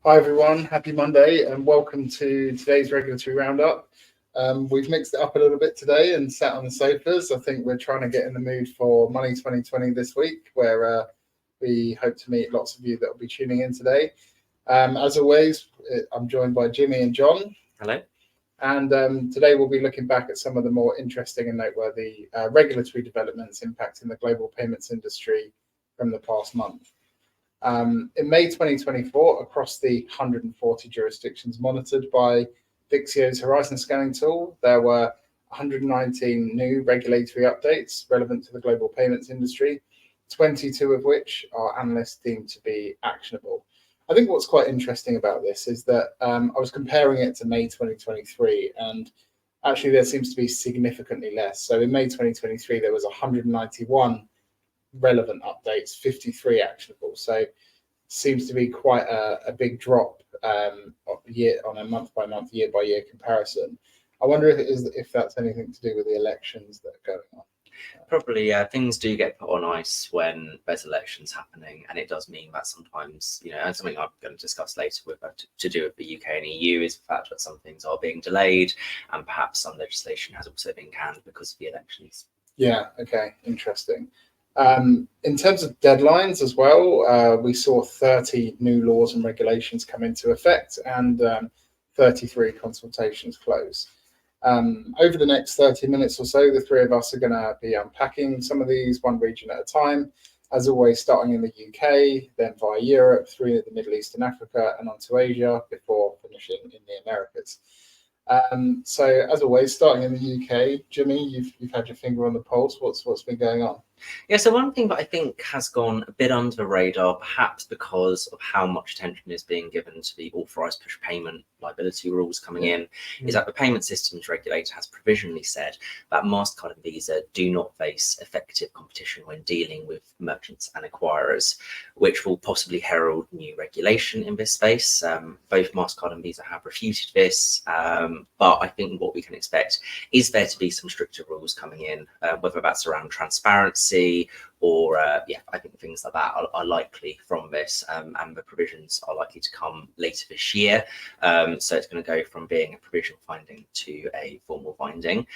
Hi everyone, happy Monday and welcome to today's regulatory roundup. We've mixed it up a little bit today and sat on the sofas. I think we're trying to get in the mood for Money 2020 this week, where we hope to meet lots of you that will be tuning in today. As always, I'm joined by Jimmy and John. Hello. And today we'll be looking back at some of the more interesting and noteworthy regulatory developments impacting the global payments industry from the past month. In May 2024, across the 140 jurisdictions monitored by Vixio's Horizon Scanning tool, there were 119 new regulatory updates relevant to the global payments industry, 22 of which our analysts deemed to be actionable. I think what's quite interesting about this is that I was comparing it to May 2023, and actually there seems to be significantly less. So in May 2023, there was 191 relevant updates, 53 actionable. So seems to be quite a big drop on a month by month, year by year comparison. I wonder if that's anything to do with the elections that are going on. Probably, things do get put on ice when there's elections happening, and it does mean that sometimes, and something I'm going to discuss later with to do with the UK and EU is the fact that some things are being delayed, and perhaps some legislation has also been canned because of the elections. Yeah, okay, interesting. In terms of deadlines as well, we saw 30 new laws and regulations come into effect and 33 consultations close. Over the next 30 minutes or so, the three of us are going to be unpacking some of these one region at a time, as always, starting in the UK, then via Europe, through the Middle East and Africa, and onto Asia, before finishing in the Americas. So, as always, starting in the UK, Jimmy, you've had your finger on the pulse. What's been going on? Yeah, so one thing that I think has gone a bit under the radar, perhaps because of how much attention is being given to the authorised push payment liability rules coming in, is that the payment systems regulator has provisionally said that MasterCard and Visa do not face effective competition when dealing with merchants and acquirers, which will possibly herald new regulation in this space. Both MasterCard and Visa have refuted this, but I think what we can expect is there to be some stricter rules coming in, whether that's around transparency or I think things like that are likely from this, and the provisions are likely to come later this year. So it's going to go from being a provisional finding to a formal finding.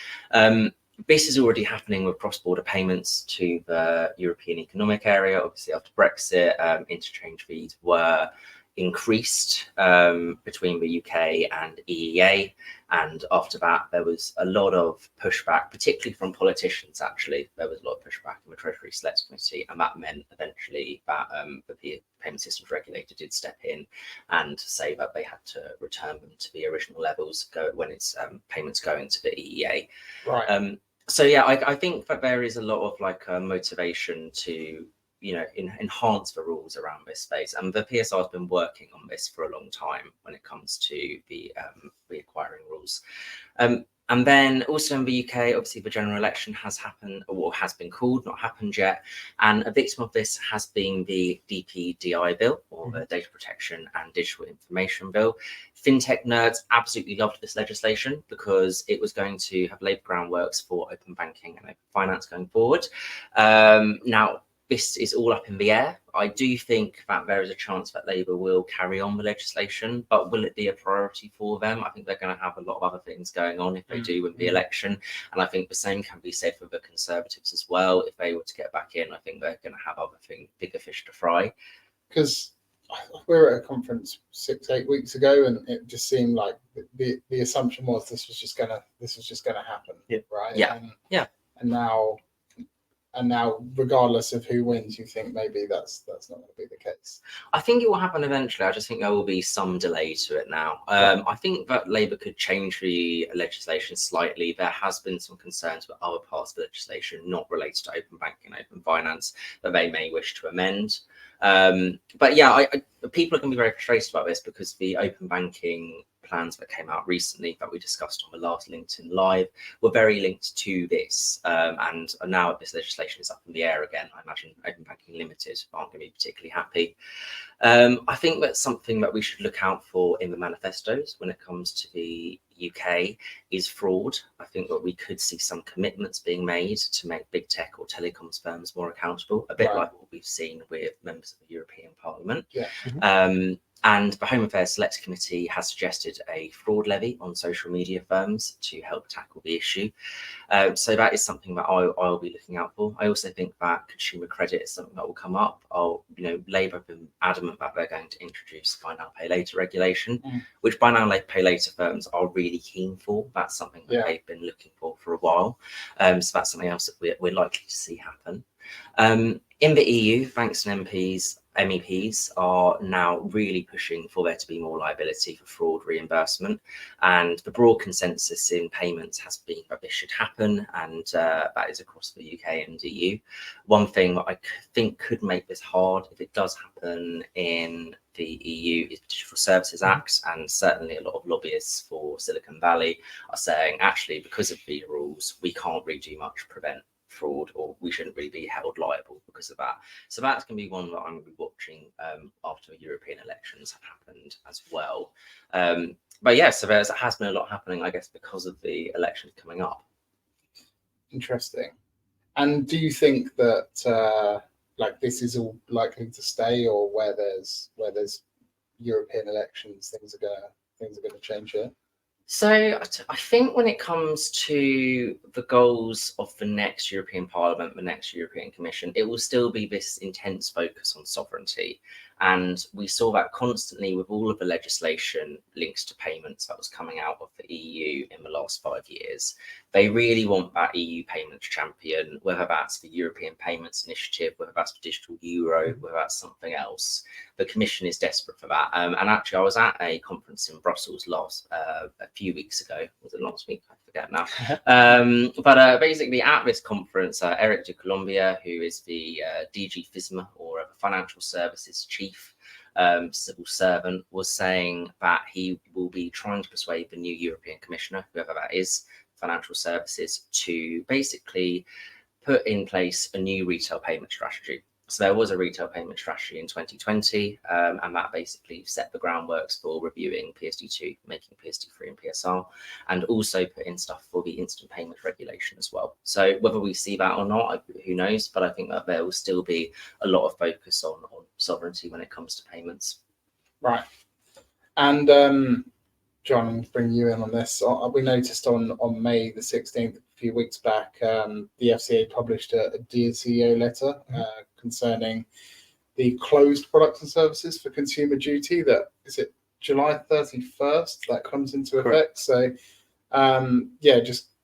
This is already happening with cross-border payments to the European Economic Area. Obviously, after Brexit, interchange fees were increased between the UK and EEA, and after that there was a lot of pushback, particularly from politicians. Actually, there was a lot of pushback in the Treasury Select Committee, and that meant eventually that the payment systems regulator did step in and say that they had to return them to the original levels when it's payments going to the EEA. Right. So yeah, I think that there is a lot of motivation to enhance the rules around this space, and the PSR has been working on this for a long time when it comes to the acquiring rules. And then also in the UK, obviously the general election has happened, or has been called, not happened yet, and a victim of this has been the DPDI bill, or the Data Protection and Digital Information Bill. Fintech nerds absolutely loved this legislation because it was going to have laid the groundworks for open banking and open finance going forward. Now, this is all up in the air. I do think that there is a chance that Labour will carry on the legislation, but will it be a priority for them? I think they're going to have a lot of other things going on if they do win the election. And I think the same can be said for the Conservatives as well. If they were to get back in, I think they're going to have bigger fish to fry. Because we were at a conference 6-8 weeks ago, and it just seemed like the assumption was this was just gonna happen, right? Yeah. And now, regardless of who wins, you think maybe that's not going to be the case. I think it will happen eventually. I just think there will be some delay to it now. I think that Labour could change the legislation slightly. There has been some concerns with other parts of the legislation not related to open banking and open finance that they may wish to amend. But yeah, people are going to be very frustrated about this because the open banking plans that came out recently that we discussed on the last LinkedIn Live were very linked to this. And now this legislation is up in the air again, I imagine Open Banking Limited aren't going to be particularly happy. I think that's something that we should look out for in the manifestos when it comes to the UK is fraud. I think that we could see some commitments being made to make big tech or telecoms firms more accountable, a bit like what we've seen with members of the European Parliament. And the Home Affairs Select Committee has suggested a fraud levy on social media firms to help tackle the issue. So that is something that I'll be looking out for. I also think that consumer credit is something that will come up. Labour have been adamant that they're going to introduce buy now, pay later regulation, which buy now, pay later firms are really keen for. That's something that they've been looking for a while. So that's something else that we're likely to see happen. In the EU, banks and MEPs are now really pushing for there to be more liability for fraud reimbursement, and the broad consensus in payments has been that this should happen, and that is across the UK and EU. One thing that I think could make this hard if it does happen in the EU is Digital Services Act, and certainly a lot of lobbyists for Silicon Valley are saying actually because of the rules we can't really do much to prevent fraud, or we shouldn't really be held liable because of that. So that's going to be one that I'm going to be watching after European elections have happened as well. But yeah, so there has been a lot happening, I guess, because of the elections coming up. Interesting. And do you think that this is all likely to stay, or where there's European elections, things are going to change here? So I think when it comes to the goals of the next European Parliament, the next European Commission, it will still be this intense focus on sovereignty. And we saw that constantly with all of the legislation linked to payments that was coming out of the EU in the last 5 years. They really want that EU payments champion, whether that's the European Payments Initiative, whether that's the digital euro, whether that's something else. The Commission is desperate for that. And actually, I was at a conference in Brussels a few weeks ago. Was it last week? I forget now. But basically, at this conference, Eric de Colombia, who is the DG FISMA, or Financial Services Chief civil servant, was saying that he will be trying to persuade the new European Commissioner, whoever that is, Financial Services, to basically put in place a new retail payment strategy. So there was a retail payment strategy in 2020, and that basically set the groundworks for reviewing PSD2, making PSD3 and PSR, and also put in stuff for the instant payment regulation as well. So whether we see that or not, who knows? But I think that there will still be a lot of focus on sovereignty when it comes to payments. Right. And John, I'm bring you in on this. We noticed on May the 16th, a few weeks back, the FCA published a Dear CEO letter concerning the closed products and services for Consumer Duty. That is it, July 31st that comes into effect. Correct. So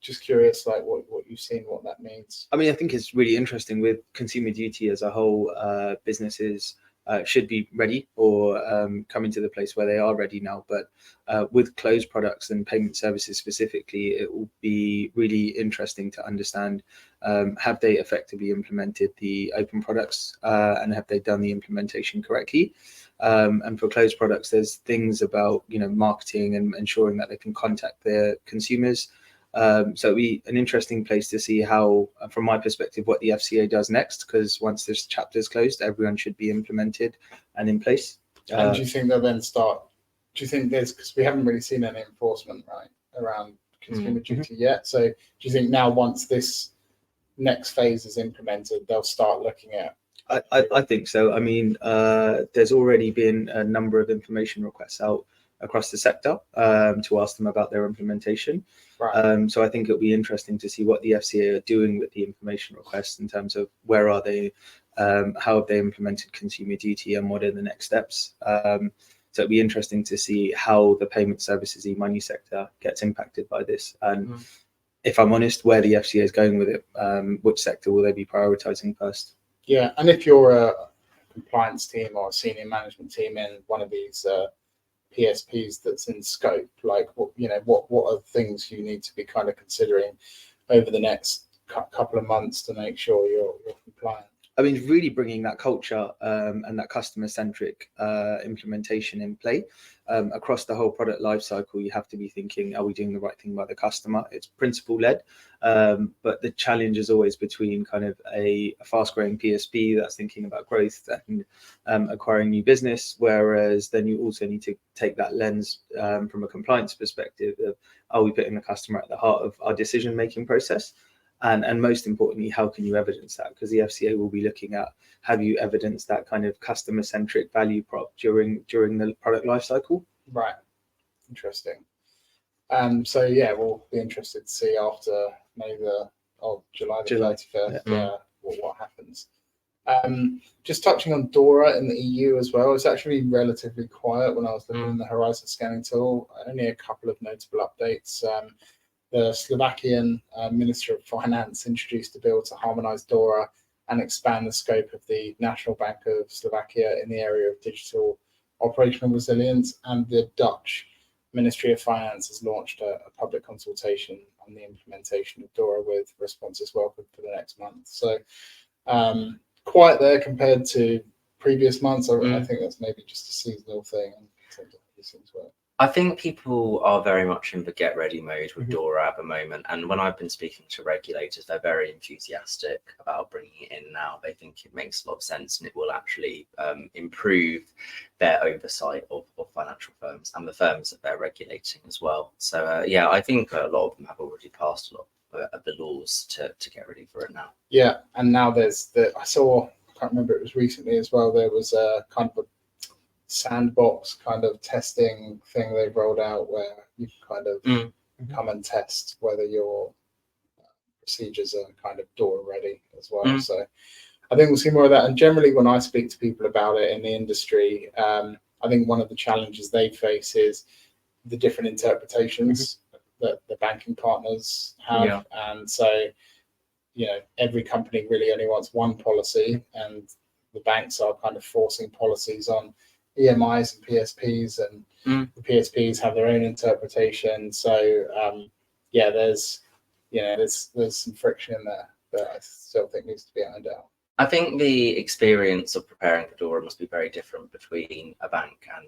just curious, like what you've seen, what that means. I mean, I think it's really interesting with Consumer Duty as a whole. Businesses should be ready or coming to the place where they are ready now. But with closed products and payment services specifically, it will be really interesting to understand, have they effectively implemented the open products and have they done the implementation correctly? And for closed products, there's things about marketing and ensuring that they can contact their consumers. So it'll be an interesting place to see how, from my perspective, what the FCA does next, because once this chapter is closed, everyone should be implemented and in place. And do you think they'll then start? Do you think because we haven't really seen any enforcement around Consumer Duty yet? So do you think now, once this next phase is implemented, they'll start looking at? I think so. I mean, there's already been a number of information requests out across the sector to ask them about their implementation. Right. So I think it'll be interesting to see what the FCA are doing with the information requests in terms of where are they, how have they implemented Consumer Duty, and what are the next steps. So it'll be interesting to see how the payment services e-money sector gets impacted by this. And if I'm honest, where the FCA is going with it, which sector will they be prioritizing first? Yeah, and if you're a compliance team or a senior management team in one of these PSPs that's in scope, like what are things you need to be kind of considering over the next couple of months to make sure you're compliant? I mean, really bringing that culture and that customer-centric implementation in play across the whole product lifecycle. You have to be thinking, are we doing the right thing by the customer? It's principle-led, but the challenge is always between kind of a fast-growing PSP that's thinking about growth and acquiring new business, whereas then you also need to take that lens from a compliance perspective of, are we putting the customer at the heart of our decision-making process? And most importantly, how can you evidence that? Because the FCA will be looking at, have you evidenced that kind of customer-centric value prop during the product life cycle? Right. Interesting. So yeah, we'll be interested to see after maybe July the 31st, yeah. what happens. Just touching on DORA in the EU as well, it's actually been relatively quiet when I was looking in the horizon scanning tool. Only a couple of notable updates. The Slovakian Minister of Finance introduced a bill to harmonise DORA and expand the scope of the National Bank of Slovakia in the area of digital operational resilience, and the Dutch Ministry of Finance has launched a public consultation on the implementation of DORA with responses welcome for the next month. So quiet there compared to previous months. I think that's maybe just a seasonal thing in terms of how these things work. I think people are very much in the get ready mode with DORA at the moment. And when I've been speaking to regulators, they're very enthusiastic about bringing it in now. They think it makes a lot of sense and it will actually improve their oversight of financial firms and the firms that they're regulating as well. So, yeah, I think a lot of them have already passed a lot of the laws to get ready for it now. Yeah. And now I can't remember, it was recently as well, there was a kind of a sandbox kind of testing thing they've rolled out where you can kind of come and test whether your procedures are kind of DORA ready as well. So I think we'll see more of that. And generally, when I speak to people about it in the industry, I think one of the challenges they face is the different interpretations that the banking partners have. Yeah. And so, every company really only wants one policy, and the banks are kind of forcing policies on EMIs and PSPs, and the PSPs have their own interpretation. So there's some friction there that I still think needs to be ironed out. I think the experience of preparing for DORA must be very different between a bank and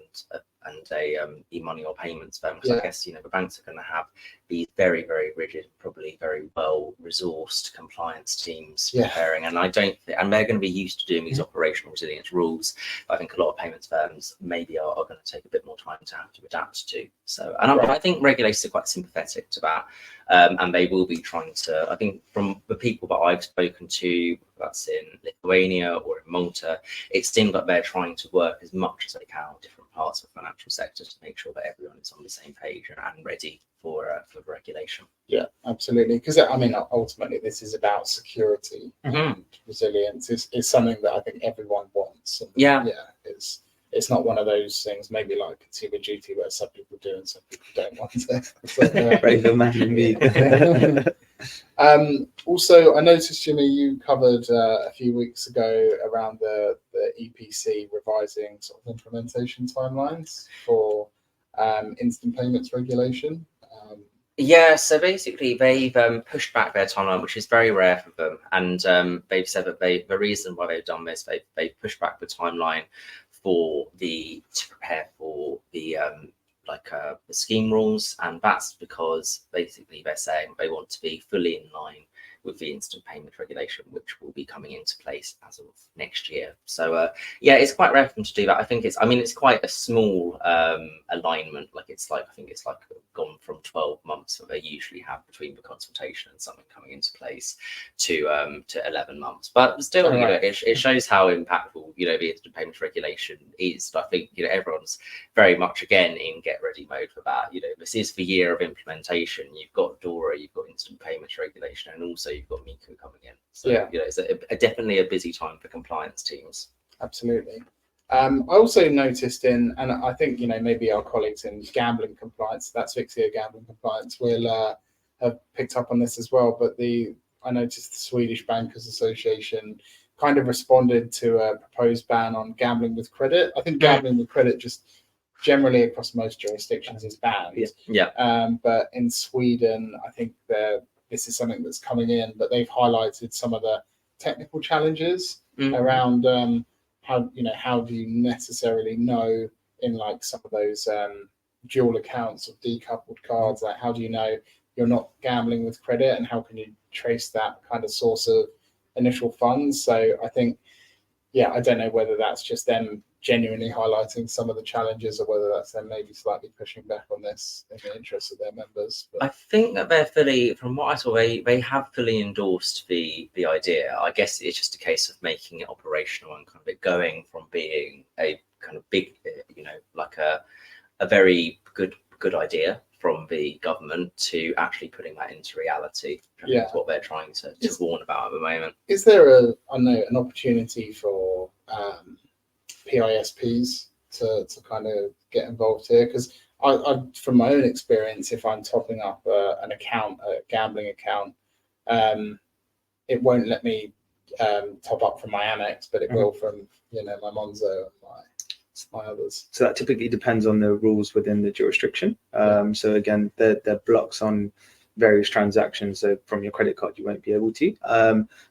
a e-money or payments firm, because I guess the banks are going to have these very, very rigid, probably very well resourced compliance teams preparing, and and they're going to be used to doing these operational resilience rules. But I think a lot of payments firms maybe are going to take a bit more time to have to adapt to. So, and I think regulators are quite sympathetic to that, and they will be trying to. I think from the people that I've spoken to, that's in Lithuania or in Malta, it seems like they're trying to work as much as they can on different parts of the financial sector to make sure that everyone is on the same page and ready for regulation. Yeah, absolutely. Because ultimately, this is about security and resilience. Is something that I think everyone wants. And it's not one of those things, maybe like Consumer Duty, where some people do and some people don't want it. Braver man than me. Also, I noticed, Jimmy, you covered a few weeks ago around the EPC revising sort of implementation timelines for instant payments regulation. So basically they've pushed back their timeline, which is very rare for them. And they've said that the reason why they've done this, they've pushed back the timeline to prepare for the scheme rules, and that's because basically they're saying they want to be fully in line with the instant payment regulation, which will be coming into place as of next year. So it's quite rare for them to do that. I think it's quite a small alignment. I think it's gone from 12 months that they usually have between the consultation and something coming into place to 11 months. But still, it shows how impactful the instant payment regulation is. I think everyone's very much again in get ready mode for that. This is the year of implementation. You've got DORA, you've got instant payments regulation, and also you've got MiCA coming in. So it's definitely a busy time for compliance teams. Absolutely. I also noticed and I think maybe our colleagues in gambling compliance, that's Vixio gambling compliance, will have picked up on this as well. But I noticed the Swedish Bankers Association kind of responded to a proposed ban on gambling with credit. I think gambling with credit just generally across most jurisdictions is banned. But in Sweden, I think this is something that's coming in, but they've highlighted some of the technical challenges around how do you necessarily know in some of those dual accounts or decoupled cards, how do you know you're not gambling with credit, and how can you trace that kind of source of initial funds? So I think, I don't know whether that's just them genuinely highlighting some of the challenges, or whether that's them maybe slightly pushing back on this in the interest of their members. But I think that they're fully, from what I saw, they have fully endorsed the idea. I guess it's just a case of making it operational and kind of it going from being a kind of big, like a very good idea from the government to actually putting that into reality. I think is what they're trying to warn about at the moment. Is there an opportunity for PISPs to kind of get involved here? Because I, from my own experience, if I'm topping up an account, a gambling account, it won't let me top up from my Amex, but it will from my Monzo and my others. So that typically depends on the rules within the jurisdiction. So again, there are blocks on various transactions. So from your credit card, you won't be able to.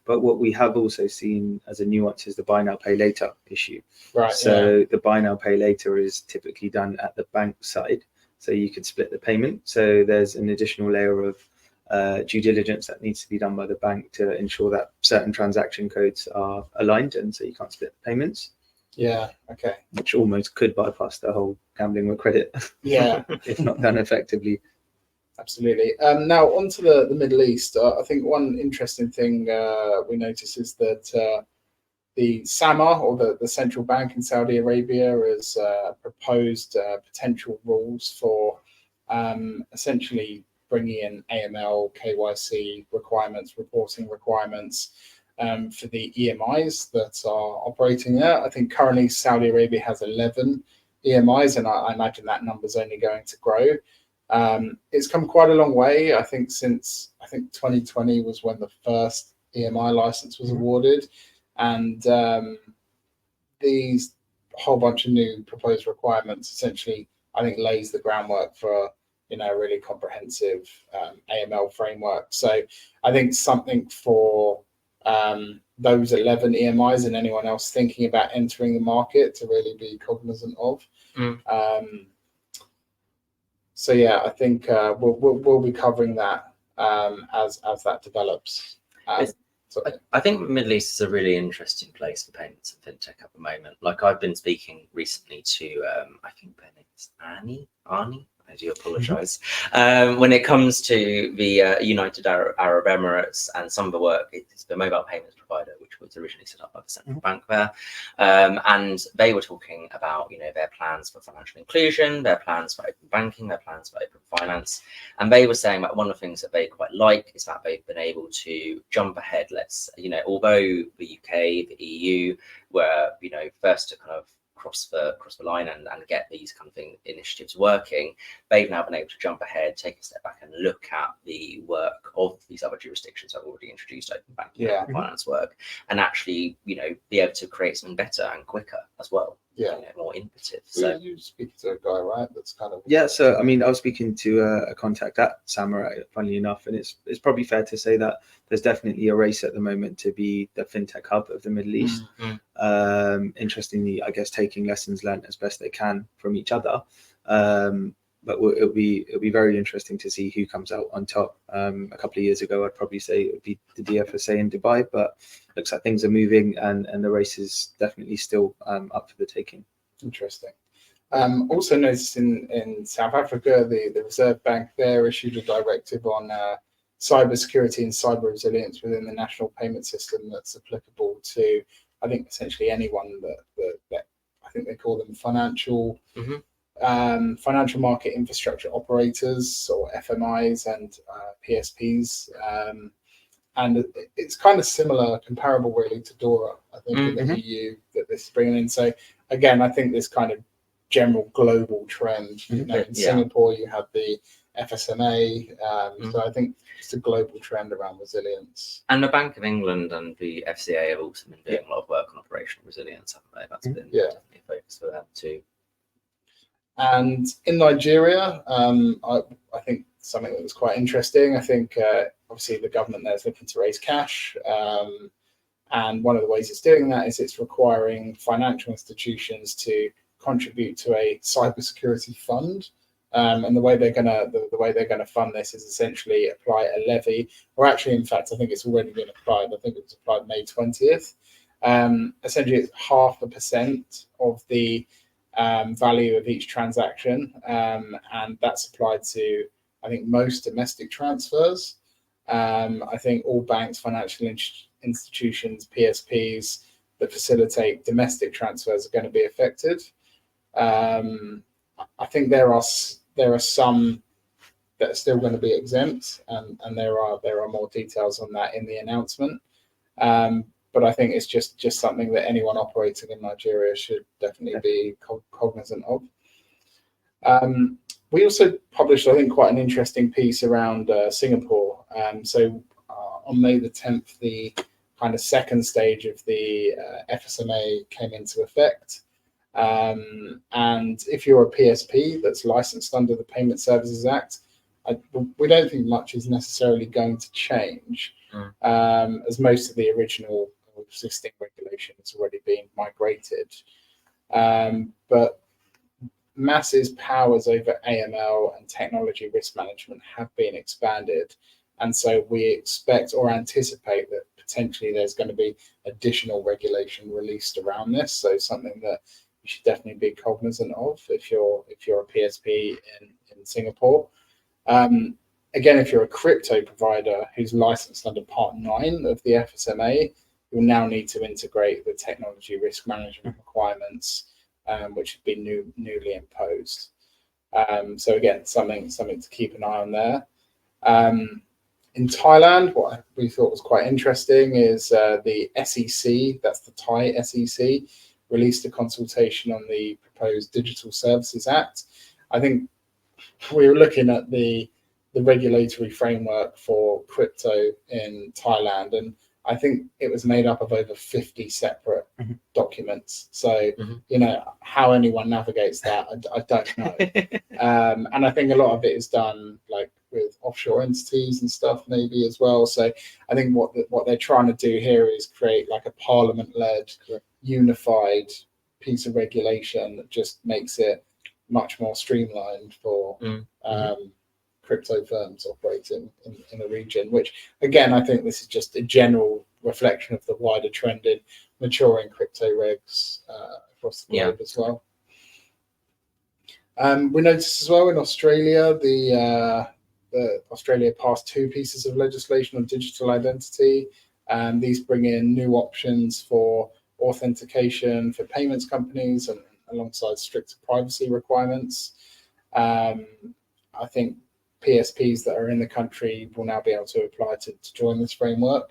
But what we have also seen as a nuance is the buy now, pay later issue. Right. So the buy now, pay later is typically done at the bank side. So you could split the payment. So there's an additional layer of due diligence that needs to be done by the bank to ensure that certain transaction codes are aligned, and so you can't split the payments. Yeah. Okay. Which almost could bypass the whole gambling with credit. Yeah. If not done effectively. Absolutely. Now onto the Middle East. I think one interesting thing we notice is that the SAMA, or the central bank in Saudi Arabia, has proposed potential rules for essentially bringing in AML, KYC requirements, reporting requirements for the EMIs that are operating there. I think currently Saudi Arabia has 11 EMIs, and I imagine that number's only going to grow. It's come quite a long way. I think since 2020 was when the first EMI license was awarded, and these whole bunch of new proposed requirements essentially, I think, lays the groundwork for a really comprehensive AML framework. So I think something for those 11 EMIs and anyone else thinking about entering the market to really be cognizant of. So yeah, I think we'll be covering that as that develops. I think the Middle East is a really interesting place for payments and fintech at the moment. Like, I've been speaking recently to I think their name is Arnie. I do apologize. When it comes to the United Arab Emirates and some of the work, it's the mobile payments provider, which was originally set up by the central bank there. And they were talking about, their plans for financial inclusion, their plans for open banking, their plans for open finance. And they were saying that one of the things that they quite like is that they've been able to jump ahead. Although the UK, the EU were, first to kind of cross the line and get these kind of initiatives working, they've now been able to jump ahead, take a step back and look at the work of these other jurisdictions that have already introduced open banking and finance work, and actually, be able to create something better and quicker as well. More innovative. So you speak to a guy, right? That's kind of So I mean, I was speaking to a contact at Samurai, funnily enough, and it's probably fair to say that there's definitely a race at the moment to be the fintech hub of the Middle East. Interestingly, I guess taking lessons learned as best they can from each other. But it'll be very interesting to see who comes out on top. A couple of years ago, I'd probably say it would be the DFSA in Dubai, but looks like things are moving, and the race is definitely still up for the taking. Interesting. Also noticed in South Africa, the Reserve Bank there issued a directive on cyber security and cyber resilience within the national payment system that's applicable to, I think, essentially anyone that I think they call them financial market infrastructure operators, or FMIs, and PSPs. And it's kind of similar, comparable really to DORA, I think, in the EU that this is bringing in. So again, I think this kind of general global trend, in Singapore you have the FSMA, so I think it's a global trend around resilience. And the Bank of England and the FCA have also been doing a lot of work on operational resilience, haven't they? That's been definitely a focus for them too. And in Nigeria, I think something that was quite interesting. I think obviously the government there is looking to raise cash, and one of the ways it's doing that is it's requiring financial institutions to contribute to a cybersecurity fund. And the way they're gonna fund this is essentially apply a levy, or actually, in fact, I think it's already been applied. I think it was applied May 20th, Essentially, it's 0.5% of the value of each transaction, and that's applied to, I think, most domestic transfers. I think all banks, financial institutions, PSPs that facilitate domestic transfers are going to be affected. I think there are some that are still going to be exempt, and there are more details on that in the announcement. But I think it's just something that anyone operating in Nigeria should definitely be cognizant of. We also published, I think, quite an interesting piece around Singapore. So on May the 10th, the kind of second stage of the FSMA came into effect. And if you're a PSP that's licensed under the Payment Services Act, we don't think much is necessarily going to change, as most of the original existing regulation has already been migrated. But Mass's powers over AML and technology risk management have been expanded. And so we expect or anticipate that potentially there's going to be additional regulation released around this. So something that you should definitely be cognizant of if you're a PSP in Singapore. Again, if you're a crypto provider who's licensed under Part 9 of the FSMA, you'll now need to integrate the technology risk management requirements, which have been newly imposed. So again, something to keep an eye on there. In Thailand, what we thought was quite interesting is the SEC, that's the Thai SEC, released a consultation on the proposed Digital Services Act. I think we were looking at the regulatory framework for crypto in Thailand, and I think it was made up of over 50 separate documents. So, you know, how anyone navigates that, I don't know. And I think a lot of it is done like with offshore entities and stuff maybe as well. So I think what they're trying to do here is create like a parliament-led, unified piece of regulation that just makes it much more streamlined for crypto firms operating in the region, which again, I think this is just a general reflection of the wider trend in maturing crypto regs across the globe as well. We noticed as well in Australia, the Australia passed 2 pieces of legislation on digital identity, and these bring in new options for authentication for payments companies and alongside stricter privacy requirements. I think PSPs that are in the country will now be able to apply to join this framework.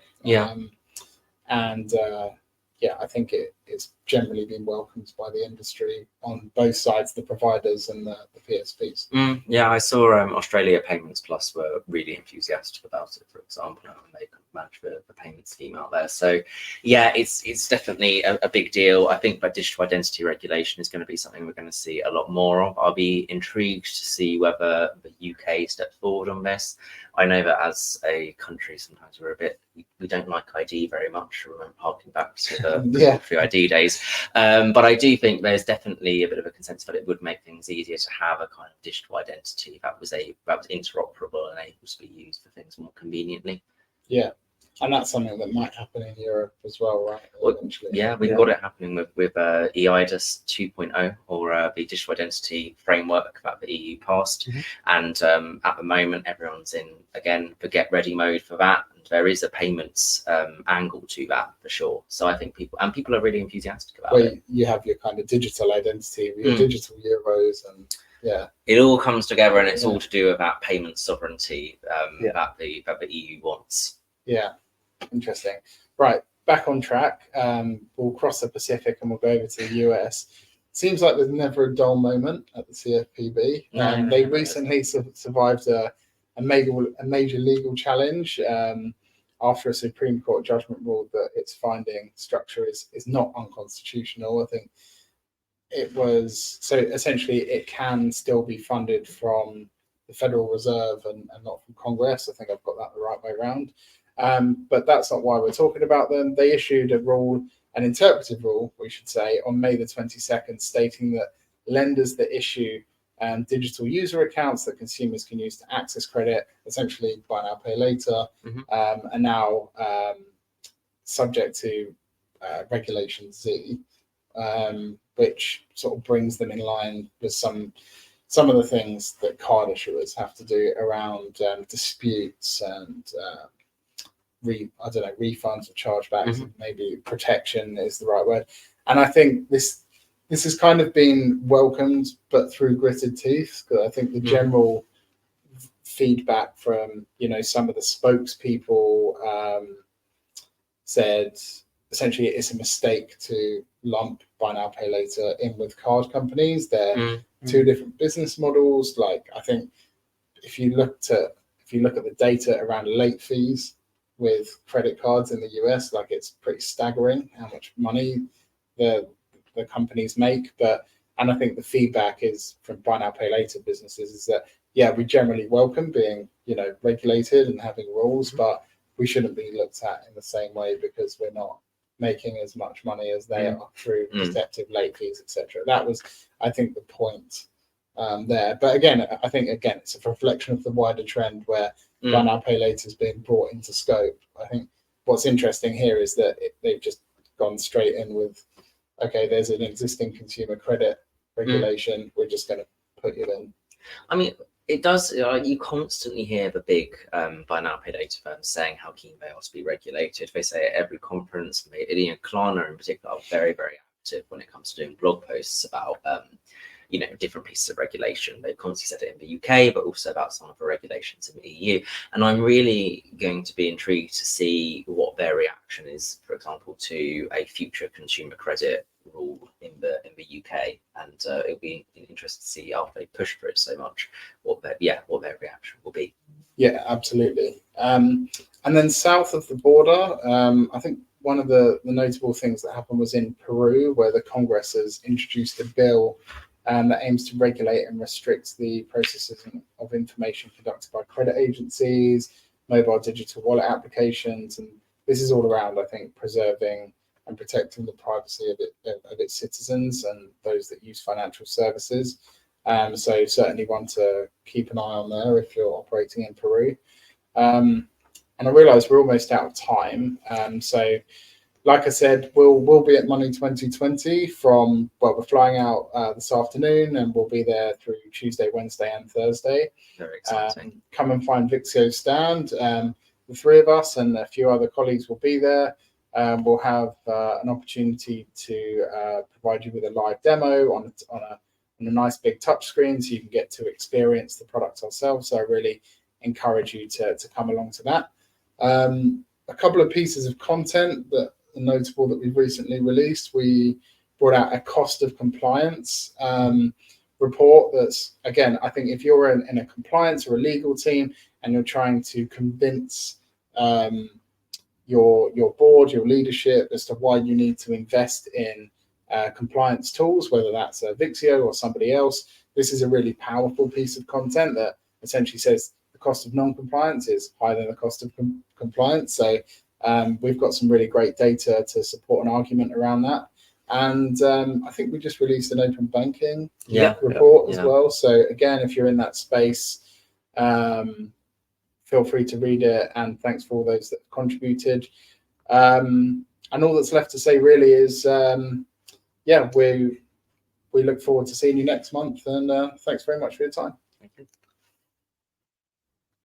I think it's generally been welcomed by the industry on both sides, the providers and the PSPs. I saw Australia Payments Plus were really enthusiastic about it, for example, and they could manage the payment scheme out there. So yeah, it's definitely a big deal. I think that digital identity regulation is going to be something we're going to see a lot more of. I'll be intrigued to see whether the UK steps forward on this. I know that as a country, sometimes we don't like ID very much. I'm harking back to the free ID days. But I do think there's definitely a bit of a consensus that it would make things easier to have a kind of digital identity that was interoperable and able to be used for things more conveniently. Yeah. And that's something that might happen in Europe as well, right? Eventually. Yeah, we've got it happening with EIDAS 2.0, or the digital identity framework that the EU passed. And at the moment, everyone's in, again, the get ready mode for that. And there is a payments angle to that for sure. So I think people are really enthusiastic about it. You have your kind of digital identity, your digital euros, and it all comes together, and it's all to do with that payment sovereignty that the EU wants. Yeah. Interesting. Right, back on track. We'll cross the Pacific and we'll go over to the US. Seems like there's never a dull moment at the CFPB. They recently survived a major legal challenge after a Supreme Court judgment ruled that its funding structure is not unconstitutional. I think it was, so essentially it can still be funded from the Federal Reserve and not from Congress. I think I've got that the right way around. But that's not why we're talking about them. They issued an interpretive rule, we should say, on May the 22nd, stating that lenders that issue digital user accounts that consumers can use to access credit, essentially buy now, pay later, are now subject to Regulation Z, which sort of brings them in line with some of the things that card issuers have to do around disputes and refunds or chargebacks. Maybe protection is the right word. And I think this has kind of been welcomed, but through gritted teeth. Because I think the general feedback from some of the spokespeople said essentially it's a mistake to lump buy now pay later in with card companies. They're two different business models. Like, I think if you look at the data around late fees with credit cards in the US, like, it's pretty staggering how much money the companies make. And I think the feedback is from buy now pay later businesses is that we generally welcome being regulated and having rules, but we shouldn't be looked at in the same way because we're not making as much money as they are through deceptive late fees, etc. That was, I think, the point there. But again, I think it's a reflection of the wider trend where buy now pay later is being brought into scope. I think what's interesting here is that they've just gone straight in with, okay, there's an existing consumer credit regulation. We're just going to put you in. I mean, it does. You constantly hear the big buy now pay later firms saying how keen they are to be regulated. They say at every conference. Klarna in particular are very, very active when it comes to doing blog posts about different pieces of regulation. They've constantly said it in the UK, but also about some of the regulations in the EU. And I'm really going to be intrigued to see what their reaction is, for example, to a future consumer credit rule in the UK, and it'll be interesting to see after they push for it so much what their reaction will be. Yeah, absolutely. And then south of the border, I think one of the notable things that happened was in Peru, where the Congress has introduced a bill that aims to regulate and restrict the processing of information conducted by credit agencies, mobile digital wallet applications, and this is all around, I think, preserving and protecting the privacy of its citizens and those that use financial services. So certainly one to keep an eye on there if you're operating in Peru. And I realise we're almost out of time. So like I said, we'll be at Money 2020 we're flying out this afternoon, and we'll be there through Tuesday, Wednesday and Thursday. Very exciting. Come and find Vixio's stand. The three of us and a few other colleagues will be there. We'll have an opportunity to provide you with a live demo on a nice big touch screen, so you can get to experience the product ourselves. So I really encourage you to come along to that. A couple of pieces of content that are notable that we've recently released. We brought out a cost of compliance report. That's, again, I think if you're in a compliance or a legal team and you're trying to convince your board, your leadership as to why you need to invest in compliance tools, whether that's a Vixio or somebody else, this is a really powerful piece of content that essentially says the cost of non-compliance is higher than the cost of compliance. So we've got some really great data to support an argument around that. And I think we just released an open banking report as well. So again, if you're in that space, feel free to read it, and thanks for all those that contributed. And all that's left to say really is, we look forward to seeing you next month, and thanks very much for your time. Thank you.